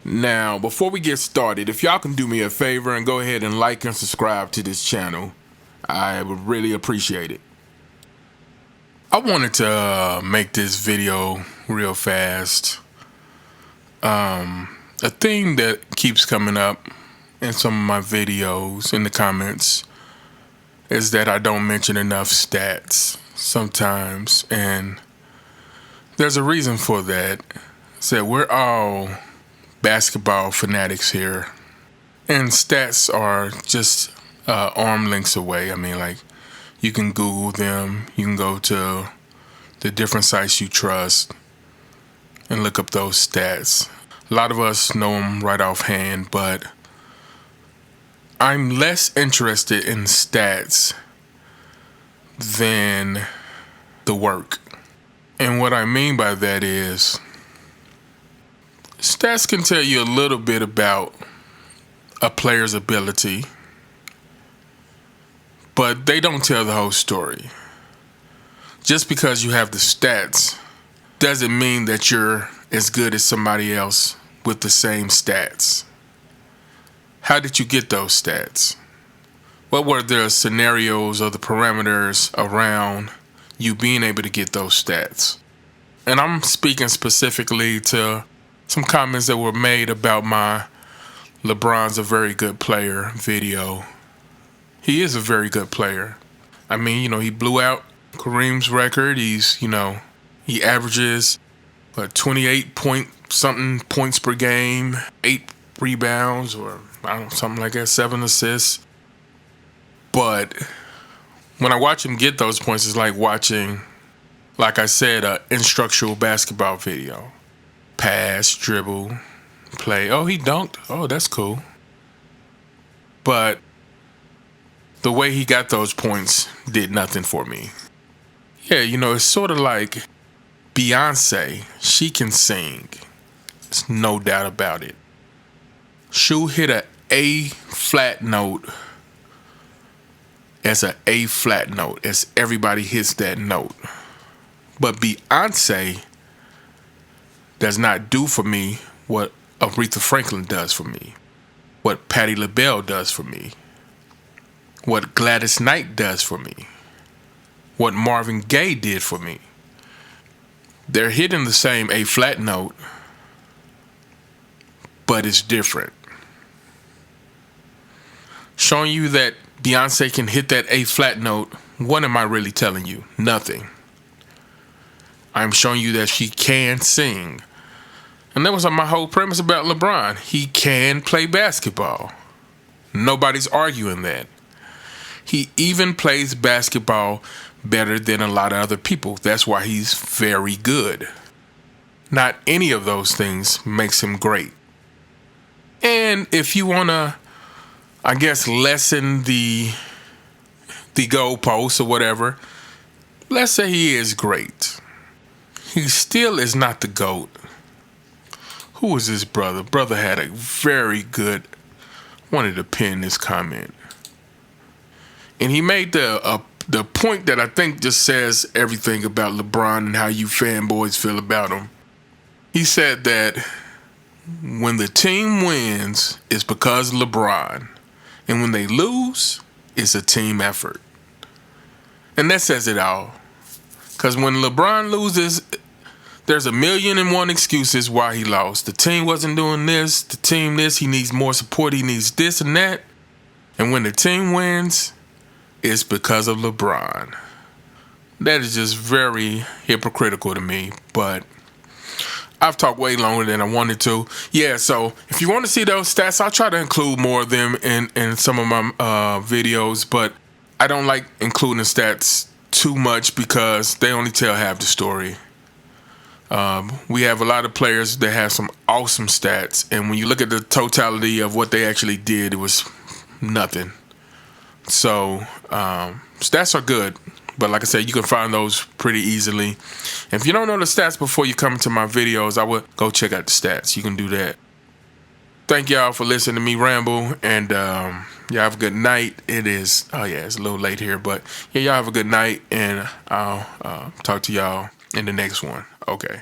Now, before we get started, if y'all can do me a favor and go ahead and like and subscribe to this channel, I would really appreciate it. I wanted to make this video real fast. A thing that keeps coming up in some of my videos in the comments is that I don't mention enough stats sometimes, and there's a reason for that. So we're all basketball fanatics here, and stats are just arm lengths away. I mean, like, you can Google them, you can go to the different sites you trust and look up those stats. A lot of us know them right offhand, but I'm less interested in stats than the work. And what I mean by that is, stats can tell you a little bit about a player's ability, but they don't tell the whole story. Just because you have the stats doesn't mean that you're as good as somebody else with the same stats. How did you get those stats? What were the scenarios or the parameters around you being able to get those stats? And I'm speaking specifically to some comments that were made about my LeBron's a very good player video. He is a very good player. I mean, he blew out Kareem's record. He averages 28 point something points per game, 8 rebounds, or something like that, 7 assists. But when I watch him get those points, it's like watching, like I said, an instructional basketball video. Pass, dribble, play. Oh, he dunked. Oh, that's cool. But the way he got those points did nothing for me. Yeah, it's sort of like Beyonce. She can sing. There's no doubt about it. She'll hit a A flat note as a A flat note, as everybody hits that note. But Beyonce does not do for me what Aretha Franklin does for me, what Patti LaBelle does for me, what Gladys Knight does for me, what Marvin Gaye did for me. They're hitting the same A flat note, but it's different. Showing you that Beyonce can hit that A flat note, what am I really telling you? Nothing. I'm showing you that she can sing. And that was my whole premise about LeBron. He can play basketball. Nobody's arguing that. He even plays basketball better than a lot of other people. That's why he's very good. Not any of those things makes him great. And if you want to, I guess, lessen the goalposts or whatever, let's say he is great. He still is not the GOAT. Who was his brother? Brother had a very good, wanted to pin this comment. And he made the point that I think just says everything about LeBron and how you fanboys feel about him. He said that when the team wins, it's because of LeBron. And when they lose, it's a team effort. And that says it all. Because when LeBron loses, there's 1,000,001 excuses why he lost. The team wasn't doing this, the team this, he needs more support, he needs this and that. And when the team wins, it's because of LeBron. That is just very hypocritical to me, but I've talked way longer than I wanted to. Yeah, so if you want to see those stats, I'll try to include more of them in some of my videos, but I don't like including stats too much because they only tell half the story. We have a lot of players that have some awesome stats, and when you look at the totality of what they actually did, it was nothing. So stats are good, but like I said, you can find those pretty easily. And if you don't know the stats before you come into my videos, I would go check out the stats. You can do that. Thank y'all for listening to me ramble, and y'all have a good night. It's a little late here, but yeah, y'all have a good night, and I'll talk to y'all in the next one. Okay.